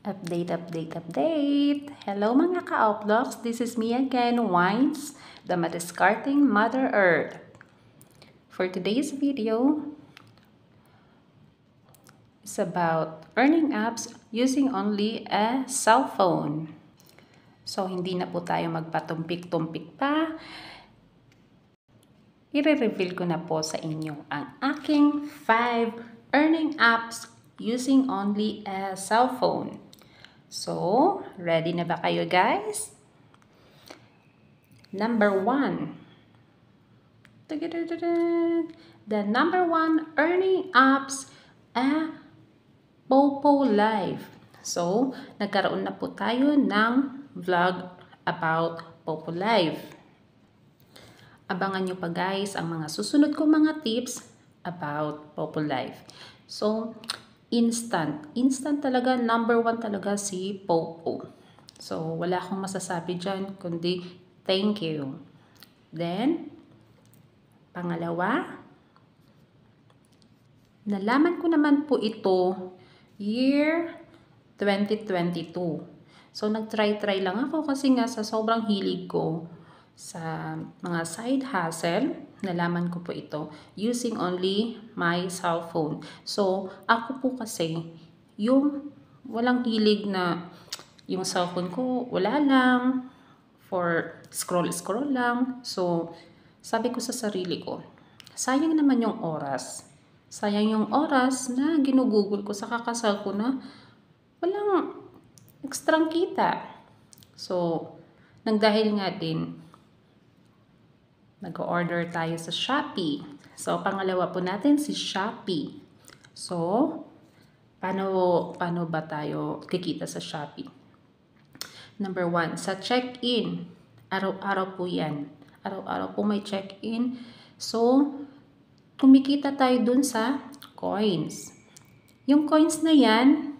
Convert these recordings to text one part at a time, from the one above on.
Update! Hello mga ka-Outblocks! This is me again, Wines, the Madiscarting Mother Earth. For today's video, it's about earning apps using only a cell phone. So, hindi na po tayo magpatumpik-tumpik pa. I-reveal ko na po sa inyo ang aking 5 earning apps using only a cell phone. So, ready na ba kayo guys? Number 1. The number 1 earning apps Popo Live. So, nagkaroon na po tayo ng vlog about Popo Live. Abangan nyo pa guys ang mga susunod kong mga tips about Popo Live. So, instant talaga, number 1 talaga si Popo. So, wala akong masasabi dyan, kundi thank you. Then, pangalawa, nalaman ko naman po ito year 2022. So, nag-try lang ako kasi nga sa sobrang hilig ko sa mga side hustle, nalaman ko po ito using only my cell phone. So, ako po kasi yung walang hilig na yung cellphone ko, wala lang, for scroll lang. So, sabi ko sa sarili ko, sayang naman yung oras. Sayang yung oras na ginugugol ko sa kakasal ko na walang ekstrang kita. So, nagdahil nga din, nag-order tayo sa Shopee. So, pangalawa po natin si Shopee. So, paano ba tayo kikita sa Shopee? Number 1, sa check-in. Araw-araw po yan. Araw-araw po may check-in. So, kumikita tayo dun sa coins. Yung coins na yan,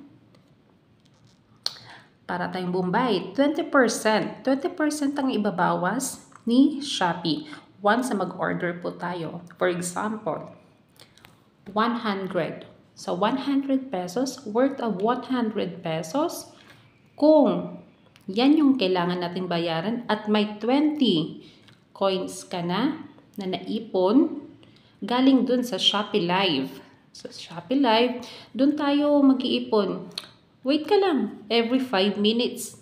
para tayong Bombay, 20%. 20% ang ibabawas ni Shopee once na mag-order po tayo. For example, 100. So, 100 pesos, worth of 100 pesos. Kung yan yung kailangan natin bayaran at may 20 coins ka na naipon, galing dun sa Shopee Live. So, Shopee Live, dun tayo mag-iipon. Wait ka lang, every 5 minutes.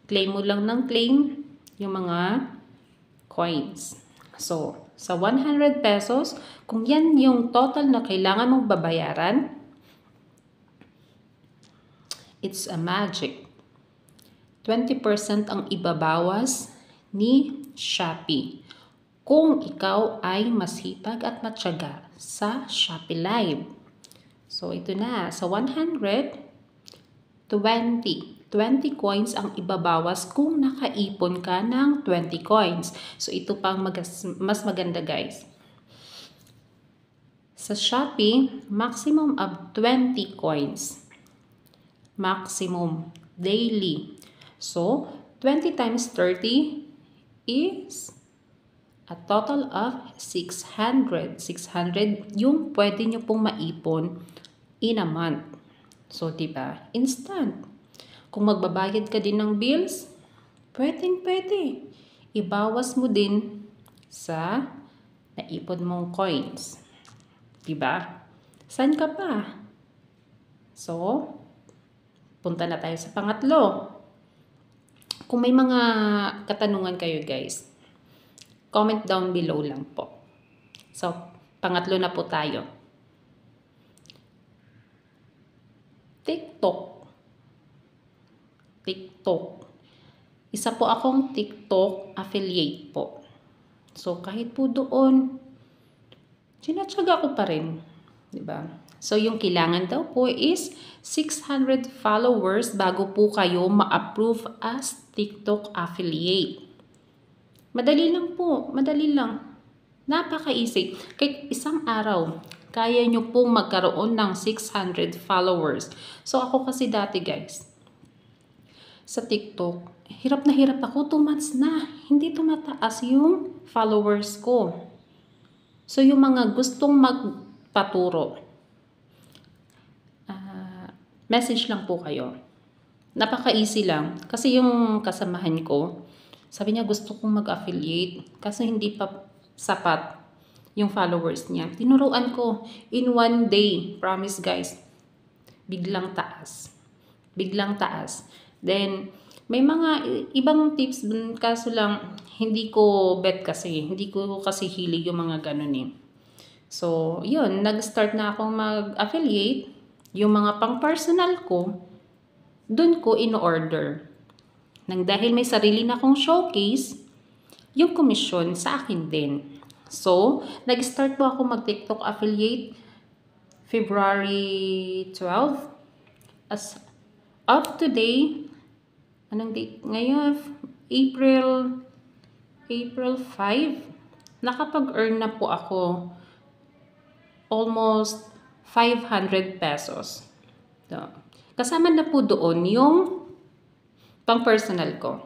Claim mo lang ng claim yung mga coins. So, sa 100 pesos, kung yan yung total na kailangan mong babayaran, it's a magic. 20% ang ibabawas ni Shopee kung ikaw ay masipag at matyaga sa Shopee Live. So, ito na. Sa 100, 20 coins ang ibabawas kung nakaipon ka ng 20 coins. So, ito pang mas maganda guys. Sa Shopee, maximum of 20 coins. Maximum. Daily. So, 20 times 30 is a total of 600. 600 yung pwede nyo pong maipon in a month. So, diba? Instant. Kung magbabayad ka din ng bills, pwede. Ibawas mo din sa naipon mong coins. Diba? Saan ka pa? So, punta na tayo sa pangatlo. Kung may mga katanungan kayo guys, comment down below lang po. So, pangatlo na po tayo. TikTok. Isa po akong TikTok affiliate po. So, kahit po doon, sinatsaga ko pa rin. Diba? So, yung kailangan daw po is 600 followers bago po kayo ma-approve as TikTok affiliate. Madali lang po. Madali lang. Napaka-easy. Kahit isang araw, kaya nyo pong magkaroon ng 600 followers. So, ako kasi dati guys, sa TikTok, hirap na hirap ako. 2 months na. Hindi tumataas yung followers ko. So, yung mga gustong magpaturo, message lang po kayo. Napaka-easy lang. Kasi yung kasamahan ko, sabi niya gusto kong mag-affiliate kasi hindi pa sapat yung followers niya. Tinuruan ko in one day. Promise guys. Biglang taas. Biglang taas. Then, may mga ibang tips dun, kaso lang hindi ko bet kasi. Hindi ko kasi hilig yung mga ganun eh. So, yun. Nag-start na akong mag-affiliate. Yung mga pang-personal ko, dun ko in-order. Nang dahil may sarili na akong showcase, yung komisyon sa akin din. So, nag-start po ako mag-TikTok affiliate February 12. As of today, anong date? Ngayon, April 5. Nakapag-earn na po ako almost 500 pesos. So, kasama na po doon yung pang-personal ko.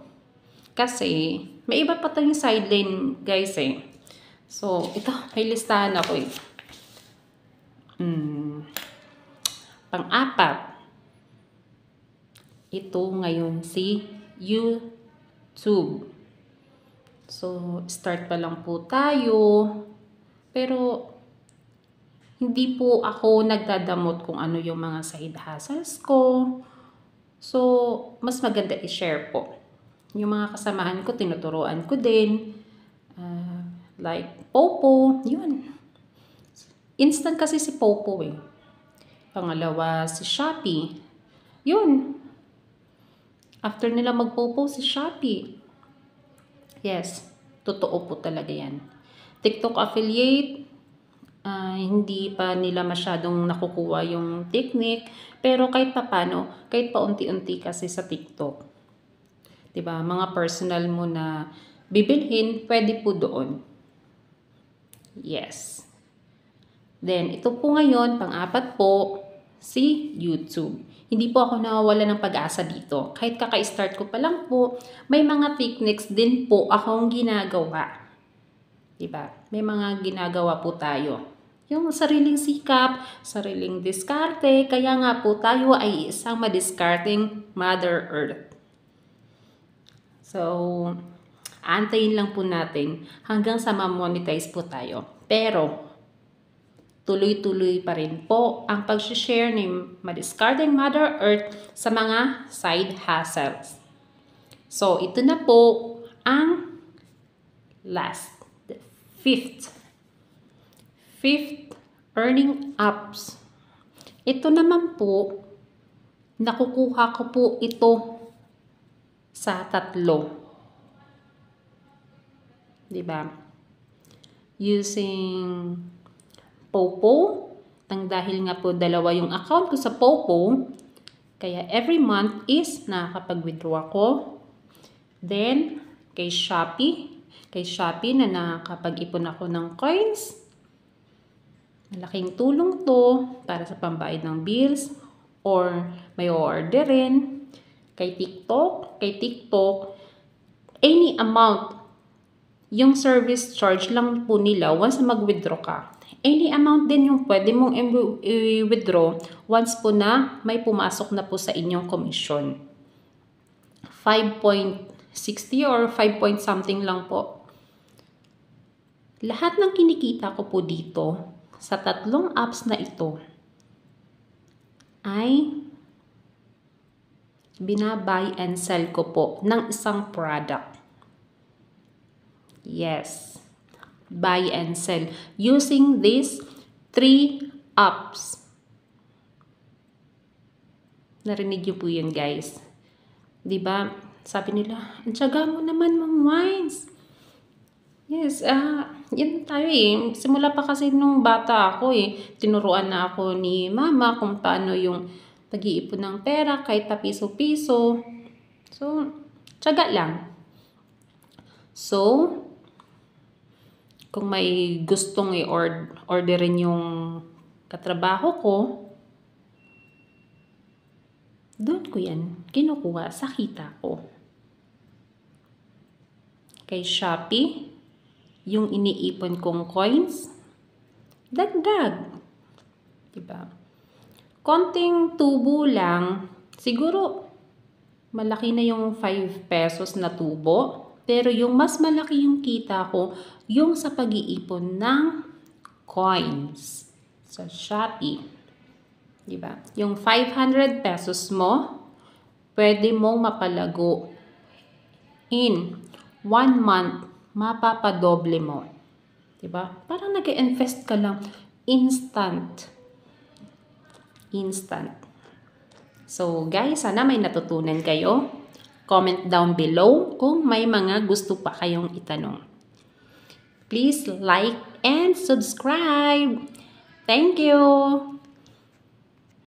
Kasi, may iba pa tayong sideline, guys eh. So, ito, may listahan ako eh. Pang-apat. Ito ngayon si YouTube. So, start pa lang po tayo. Pero, hindi po ako nagdadamot kung ano yung mga side hustles ko. So, mas maganda i-share po. Yung mga kasamahan ko, tinuturuan ko din. Like Popo, yun. Instant kasi si Popo eh. Pangalawa, si Shopee. Yun. After nila mag-Popo, si Shopee. Yes, totoo po talaga yan. TikTok affiliate, hindi pa nila masyadong nakukuha yung technique. Pero kahit papano, kahit paunti-unti kasi sa TikTok. Diba? Mga personal mo na bibilhin, pwede po doon. Yes. Then, ito po ngayon, pang-apat po, si YouTube. Hindi po ako nawawala ng pag-asa dito. Kahit kaka-start ko pa lang po, may mga techniques din po akong ginagawa. Diba? May mga ginagawa po tayo. Yung sariling sikap, sariling diskarte, kaya nga po tayo ay isang madiskarteng Mother Earth. So, antayin lang po natin hanggang sa ma-monetize po tayo. Pero, tuloy-tuloy pa rin po ang pag-share ni Madiscarding Mother Earth sa mga side hustles. So, ito na po ang last, the fifth earning apps. Ito naman po, nakukuha ko po ito sa 3. Diba? Using Popo, nang dahil nga po 2 yung account ko sa Popo, kaya every month is nakakapag-withdraw ako. Then, kay Shopee na nakakapag-ipon ako ng coins. Malaking tulong to para sa pambayad ng bills or may orderin. Kay TikTok, any amount, yung service charge lang po nila once mag-withdraw ka. Any amount din yung pwede mong i-withdraw once po na may pumasok na po sa inyong commission. 5.60 or 5 point something lang po. Lahat ng kinikita ko po dito sa 3 apps na ito ay bina-buy and sell ko po ng isang product. Yes. Buy and sell using these 3 apps. Narinig niyo po yun, guys. Diba? Sabi nila, ang tiyaga mo naman, Ma'am Wines. Yes, yan tayo eh. Simula pa kasi nung bata ako eh. Tinuruan na ako ni Mama kung paano yung pag-iipon ng pera kahit pa piso-piso. So, tiyaga lang. So, kung may gustong i-orderin yung katrabaho ko, doon ko yan kinukuha sa kita ko. Kay Shopee, yung iniipon kong coins, dagdag. Diba? Konting tubo lang, siguro malaki na yung 5 pesos na tubo. Pero yung mas malaki yung kita ko, yung sa pag-iipon ng coins sa Shopee. Diba? Yung 500 pesos mo, pwede mong mapalago in 1 month, mapapadoble mo. Diba? Parang nag-invest ka lang. Instant. So guys, sana may natutunan kayo. Comment down below kung may mga gusto pa kayong itanong. Please like and subscribe. Thank you!